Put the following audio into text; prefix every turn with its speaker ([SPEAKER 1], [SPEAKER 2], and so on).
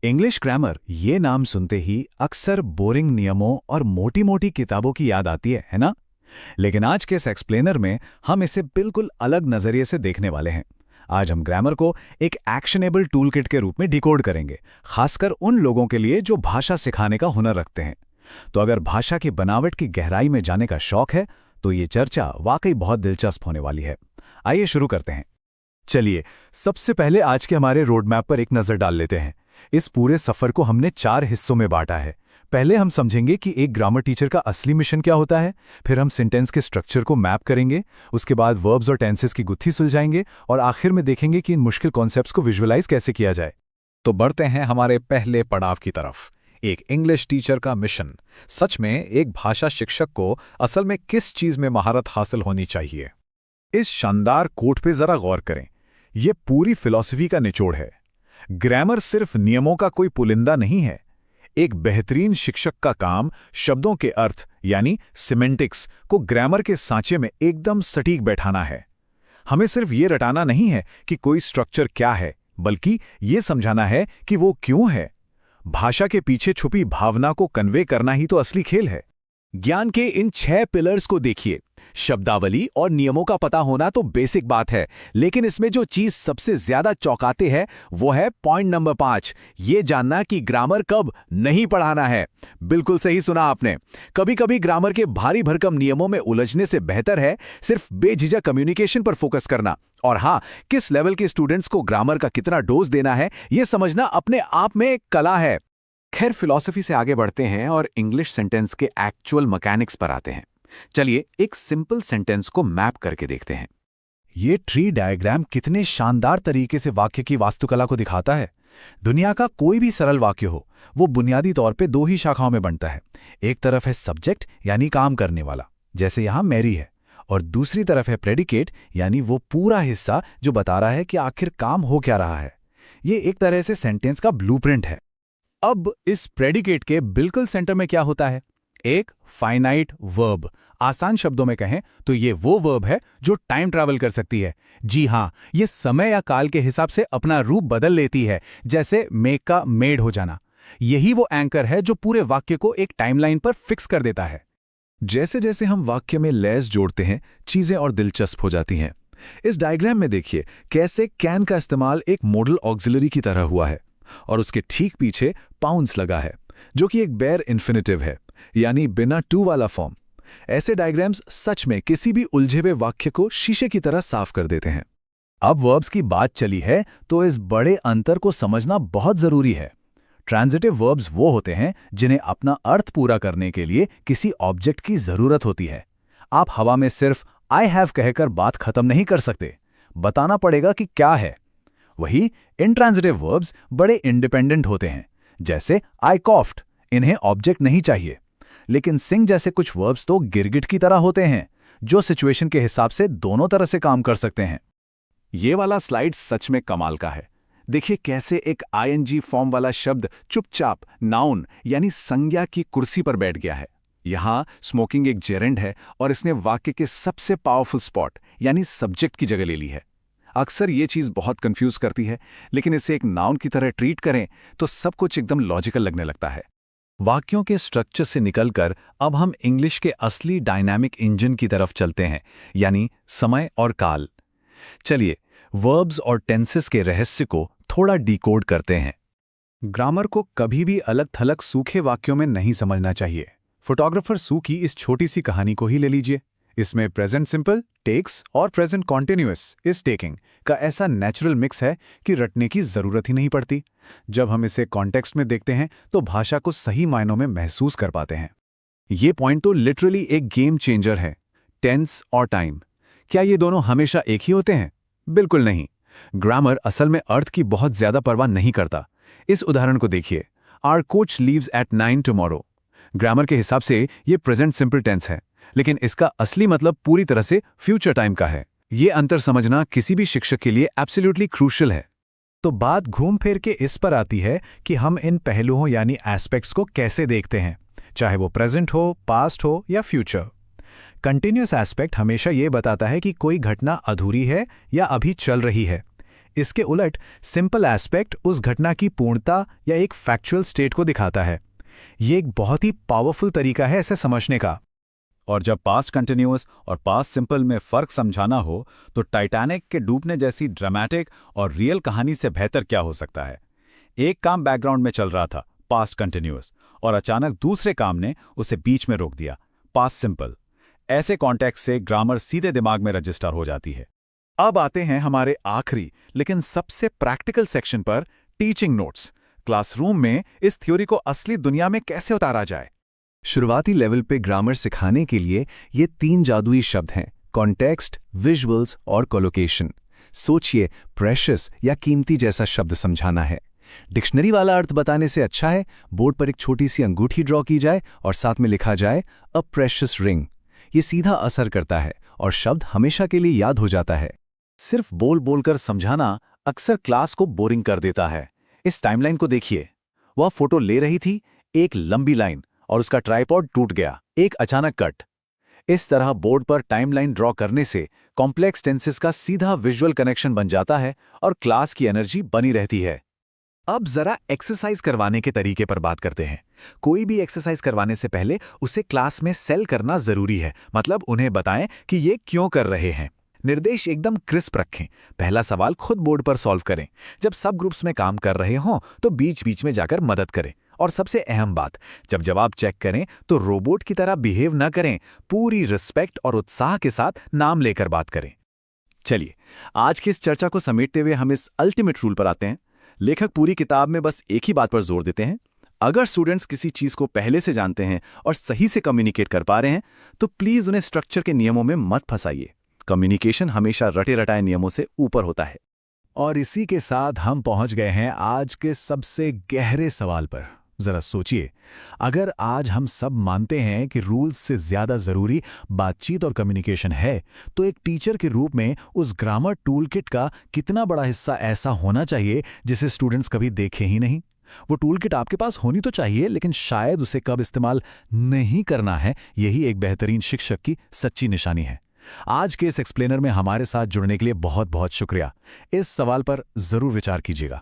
[SPEAKER 1] English grammar ये नाम सुनते ही अक्सर बोरिंग नियमों और मोटी मोटी किताबों की याद आती है ना? लेकिन आज के इस एक्सप्लेनर में हम इसे बिल्कुल अलग नजरिए से देखने वाले हैं। आज हम ग्रामर को एक एक्शनेबल टूलकिट के रूप में डिकोड करेंगे, खासकर उन लोगों के लिए जो भाषा सिखाने का हुनर रखते हैं। तो अगर भाषा की बनावट की गहराई में जाने का शौक है तो ये चर्चा वाकई बहुत दिलचस्प होने वाली है। आइए शुरू करते हैं।
[SPEAKER 2] चलिए, सबसे पहले आज के हमारे रोड मैप पर एक नज़र डाल लेते हैं। इस पूरे सफ़र को हमने 4 हिस्सों में बांटा है। पहले हम समझेंगे कि एक ग्रामर टीचर का असली मिशन क्या होता है, फिर हम सेंटेंस के स्ट्रक्चर को मैप करेंगे, उसके बाद वर्ब्स और टेंसेस की गुत्थी सुलझाएंगे और आखिर में देखेंगे कि इन मुश्किल कॉन्सेप्ट्स को विजुअलाइज कैसे किया जाए।
[SPEAKER 1] तो बढ़ते हैं हमारे पहले पड़ाव की तरफ, एक इंग्लिश टीचर का मिशन। सच में एक भाषा शिक्षक को असल में किस चीज़ में महारत हासिल होनी चाहिए?
[SPEAKER 2] इस शानदार कोट पे जरा गौर करें। ये पूरी फिलॉसफी का निचोड़ है। ग्रामर सिर्फ नियमों का कोई पुलिंदा नहीं है। एक बेहतरीन शिक्षक का काम शब्दों के अर्थ यानी सिमेंटिक्स को ग्रामर के सांचे में एकदम सटीक बैठाना है। हमें सिर्फ ये रटाना नहीं है कि कोई स्ट्रक्चर क्या है, बल्कि ये समझाना है कि वो क्यों है। भाषा के पीछे छुपी भावना को कन्वे करना ही तो असली खेल है।
[SPEAKER 3] ज्ञान के इन 6 पिलर्स को देखिए। शब्दावली और नियमों का पता होना तो बेसिक बात है, लेकिन इसमें जो चीज सबसे ज्यादा चौंकाते है वो है पॉइंट नंबर 5, ये जानना कि ग्रामर कब नहीं पढ़ाना है। बिल्कुल सही सुना आपने। कभी कभी ग्रामर के भारी भरकम नियमों में उलझने से बेहतर है सिर्फ बेझिझक कम्युनिकेशन पर फोकस करना। और हाँ, किस लेवल के स्टूडेंट्स को ग्रामर का कितना डोज देना है ये समझना अपने आप में एक कला है। खैर, फिलॉसफी से आगे बढ़ते हैं और इंग्लिश सेंटेंस के एक्चुअल मैकेनिक्स पर आते हैं। चलिए एक सिंपल सेंटेंस को मैप करके देखते हैं।
[SPEAKER 2] ये ट्री डायग्राम कितने शानदार तरीके से वाक्य की वास्तुकला को दिखाता है। दुनिया का कोई भी सरल वाक्य हो, वो बुनियादी तौर पे 2 ही शाखाओं में बनता है। एक तरफ है सब्जेक्ट यानी काम करने वाला, जैसे यहाँ मैरी है, और दूसरी तरफ है प्रेडिकेट यानी वो पूरा हिस्सा जो बता रहा है कि आखिर काम हो क्या रहा है। ये एक तरह से सेंटेंस का ब्लूप्रिंट है। अब इस प्रेडिकेट के बिल्कुल सेंटर में क्या होता है? एक फाइनाइट वर्ब। आसान शब्दों में कहें तो ये वो वर्ब है जो टाइम ट्रैवल कर सकती है। जी हां, ये समय या काल के हिसाब से अपना रूप बदल लेती है, जैसे मेक का मेड हो जाना। यही वो एंकर है जो पूरे वाक्य को एक टाइमलाइन पर फिक्स कर देता है। जैसे जैसे हम वाक्य में लेस जोड़ते हैं, चीजें और दिलचस्प हो जाती हैं। इस डायग्राम में देखिए कैसे कैन का इस्तेमाल एक मॉडल ऑक्सिलरी की तरह हुआ है और उसके ठीक पीछे पाउंड्स लगा है, जो कि एक बेयर इन्फिनिटिव है, यानी बिना टू वाला फॉर्म। ऐसे डायग्राम्स सच में किसी भी उलझे हुए वाक्य को शीशे की तरह साफ कर देते हैं। अब वर्ब्स की बात चली है तो इस बड़े अंतर को समझना बहुत जरूरी है। ट्रांजिटिव वर्ब्स वो होते हैं जिन्हें अपना अर्थ पूरा करने के लिए किसी ऑब्जेक्ट की जरूरत होती है। आप हवा में सिर्फ आई हैव कहकर बात खत्म नहीं कर सकते, बताना पड़ेगा कि क्या है। वही इंट्रांजिटिव वर्ब्स बड़े इंडिपेंडेंट होते हैं, जैसे आई कॉफ्ड। इन्हें ऑब्जेक्ट नहीं चाहिए। लेकिन सिंग जैसे कुछ वर्ब्स तो गिरगिट की तरह होते हैं, जो सिचुएशन के हिसाब से दोनों तरह से काम कर सकते हैं। ये वाला स्लाइड सच में कमाल का है। देखिए कैसे एक आईएनजी फॉर्म वाला शब्द चुपचाप नाउन यानी संज्ञा की कुर्सी पर बैठ गया है। यहां स्मोकिंग एक जेरेंड है और इसने वाक्य के सबसे पावरफुल स्पॉट यानी सब्जेक्ट की जगह ले ली है। अक्सर ये चीज बहुत कंफ्यूज करती है, लेकिन इसे एक नाउन की तरह ट्रीट करें तो सब कुछ एकदम लॉजिकल लगने लगता है। वाक्यों के स्ट्रक्चर से निकलकर अब हम इंग्लिश के असली डायनामिक इंजन की तरफ चलते हैं, यानी समय और काल। चलिए वर्ब्स और टेंसेस के रहस्य को थोड़ा डिकोड करते हैं। ग्रामर को कभी भी अलग थलग सूखे वाक्यों में नहीं समझना चाहिए। फोटोग्राफर सू की इस छोटी सी कहानी को ही ले लीजिए। इसमें प्रेजेंट सिंपल टेक्स और प्रेजेंट कॉन्टिन्यूअस इज टेकिंग का ऐसा नेचुरल मिक्स है कि रटने की जरूरत ही नहीं पड़ती। जब हम इसे कॉन्टेक्स्ट में देखते हैं तो भाषा को सही मायनों में महसूस कर पाते हैं। ये पॉइंट तो लिटरली एक गेम चेंजर है। टेंस और टाइम, क्या ये दोनों हमेशा एक ही होते हैं? बिल्कुल नहीं। ग्रामर असल में अर्थ की बहुत ज्यादा परवाह नहीं करता। इस उदाहरण को देखिए, our coach leaves at 9 tomorrow. Grammar के हिसाब से ये प्रेजेंट सिंपल टेंस है, लेकिन इसका असली मतलब पूरी तरह से फ्यूचर टाइम का है। ये अंतर समझना किसी भी शिक्षक के लिए एब्सोल्युटली क्रूशियल है। तो बात घूम फिर के इस पर आती है कि हम इन पहलुओं यानी एस्पेक्ट्स को कैसे देखते हैं, चाहे वो प्रेजेंट हो, पास्ट हो या फ्यूचर। कंटिन्यूअस एस्पेक्ट हमेशा ये बताता है कि कोई घटना अधूरी है या अभी चल रही है। इसके उलट सिंपल एस्पेक्ट उस घटना की पूर्णता या एक फैक्चुअल स्टेट को दिखाता है। ये एक बहुत ही पावरफुल तरीका है इसे समझने का।
[SPEAKER 1] और जब पास्ट कंटिन्यूअस और पास्ट सिंपल में फर्क समझाना हो तो टाइटैनिक के डूबने जैसी ड्रामेटिक और रियल कहानी से बेहतर क्या हो सकता है। एक काम बैकग्राउंड में चल रहा था, पास्ट कंटिन्यूअस, और अचानक दूसरे काम ने उसे बीच में रोक दिया, पास्ट सिंपल। ऐसे कॉन्टेक्स्ट से ग्रामर सीधे दिमाग में रजिस्टर हो जाती है।
[SPEAKER 3] अब आते हैं हमारे आखिरी लेकिन सबसे प्रैक्टिकल सेक्शन पर, टीचिंग नोट्स। क्लासरूम में इस थ्योरी को असली दुनिया में कैसे उतारा जाए।
[SPEAKER 2] शुरुआती लेवल पे ग्रामर सिखाने के लिए ये 3 जादुई शब्द हैं, कॉन्टेक्स्ट, विजुअल्स और कोलोकेशन। सोचिए, प्रेशियस या कीमती जैसा शब्द समझाना है। डिक्शनरी वाला अर्थ बताने से अच्छा है बोर्ड पर एक छोटी सी अंगूठी ड्रॉ की जाए और साथ में लिखा जाए अ प्रेशियस रिंग। ये सीधा असर करता है और शब्द हमेशा के लिए याद हो जाता है।
[SPEAKER 3] सिर्फ बोल बोलकर समझाना अक्सर क्लास को बोरिंग कर देता है। इस टाइमलाइन को देखिए, वह फोटो ले रही थी, एक लंबी लाइन, और उसका ट्राइपॉड टूट गया, एक अचानक कट। इस तरह बोर्ड पर टाइमलाइन ड्रॉ करने से कॉम्प्लेक्स टेंसेस का सीधा विजुअल कनेक्शन बन जाता है और क्लास की एनर्जी बनी रहती है। अब जरा एक्सरसाइज करवाने के तरीके पर बात करते हैं। कोई भी एक्सरसाइज करवाने से पहले उसे क्लास में सेल करना जरूरी है, मतलब उन्हें बताएं कि ये क्यों कर रहे हैं। निर्देश एकदम क्रिस्प रखें। पहला सवाल खुद बोर्ड पर सॉल्व करें। जब सब ग्रुप्स में काम कर रहे हों तो बीच बीच में जाकर मदद करें। और सबसे अहम बात, जब जवाब चेक करें तो रोबोट की तरह बिहेव न करें, पूरी रिस्पेक्ट और उत्साह के साथ नाम लेकर बात करें। चलिए, आज की इस चर्चा को समेटते हुए हम इस अल्टीमेट रूल पर आते हैं। लेखक पूरी किताब में बस एक ही बात पर जोर देते हैं, अगर स्टूडेंट्स किसी चीज को पहले से जानते हैं और सही से कम्युनिकेट कर पा रहे हैं तो प्लीज उन्हें स्ट्रक्चर के नियमों में मत फंसाइए। कम्युनिकेशन हमेशा रटे रटाए नियमों से ऊपर होता है।
[SPEAKER 1] और इसी के साथ हम पहुंच गए हैं आज के सबसे गहरे सवाल पर। जरा सोचिए, अगर आज हम सब मानते हैं कि रूल्स से ज्यादा जरूरी बातचीत और कम्युनिकेशन है, तो एक टीचर के रूप में उस ग्रामर टूलकिट का कितना बड़ा हिस्सा ऐसा होना चाहिए जिसे स्टूडेंट्स कभी देखे ही नहीं। वो टूलकिट आपके पास होनी तो चाहिए, लेकिन शायद उसे कब इस्तेमाल नहीं करना है, यही एक बेहतरीन शिक्षक की सच्ची निशानी है। आज के इस एक्सप्लेनर में हमारे साथ जुड़ने के लिए बहुत बहुत शुक्रिया। इस सवाल पर जरूर विचार कीजिएगा।